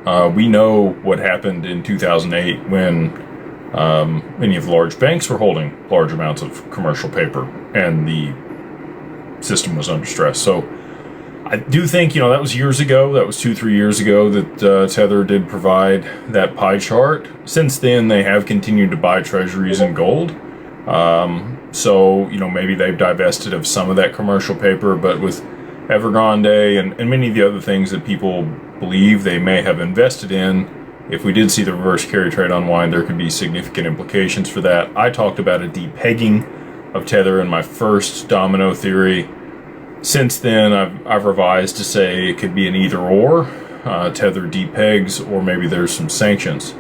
We know what happened in 2008 when many of the large banks were holding large amounts of commercial paper and the system was under stress. So I do think, that was years ago. That was 2-3 years ago that Tether did provide that pie chart. Since then, they have continued to buy treasuries and gold. So, maybe they've divested of some of that commercial paper, but with Evergrande and many of the other things that people believe they may have invested in, if we did see the reverse carry trade unwind, there could be significant implications for that. I talked about a depegging of Tether in my first domino theory. Since then, I've revised to say it could be an either or. Tether depegs, or maybe there's some sanctions,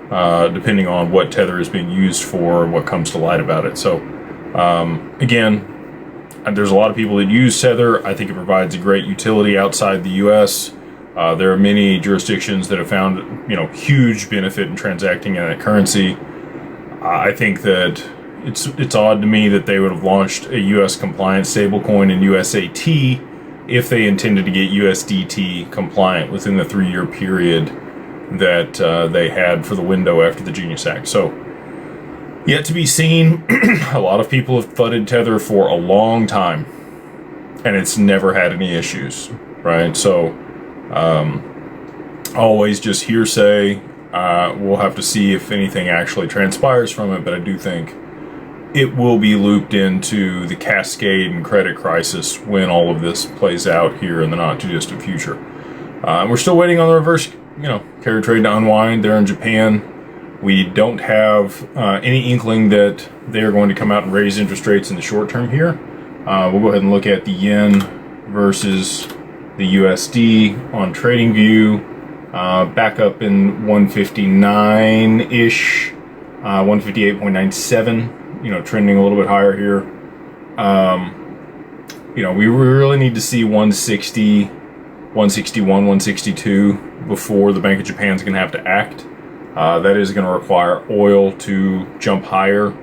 depending on what Tether is being used for and what comes to light about it. So, again, there's a lot of people that use Tether. I think it provides a great utility outside the U.S. There are many jurisdictions that have found, huge benefit in transacting in that currency. I think that it's odd to me that they would have launched a U.S. compliant stablecoin in USAT if they intended to get USDT compliant within the 3-year period that they had for the window after the Genius Act. So, yet to be seen. A lot of people have fudded Tether for a long time, and it's never had any issues, right? So, always just hearsay. We'll have to see if anything actually transpires from it, but I do think it will be looped into the cascade and credit crisis when all of this plays out here in the not-too-distant future. We're still waiting on the reverse, carry trade to unwind there in Japan. We don't have any inkling that they are going to come out and raise interest rates in the short term here. We'll go ahead and look at the yen versus the USD on TradingView. Back up in 159-ish, 158.97, trending a little bit higher here. We really need to see 160, 161, 162 before the Bank of Japan's going to have to act. That is going to require oil to jump higher.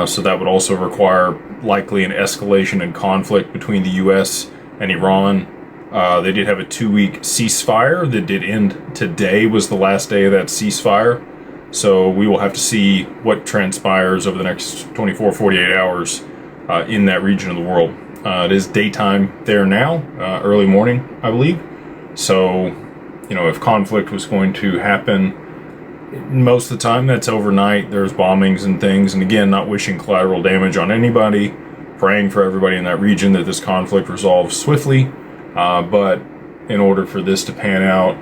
So that would also require likely an escalation in conflict between the U.S. and Iran. They did have a 2-week ceasefire that did end today, was the last day of that ceasefire. So we will have to see what transpires over the next 24, 48 hours in that region of the world. It is daytime there now, early morning, I believe. So, if conflict was going to happen, most of the time that's overnight. There's bombings and things, and again, not wishing collateral damage on anybody, praying for everybody in that region that this conflict resolves swiftly. But in order for this to pan out,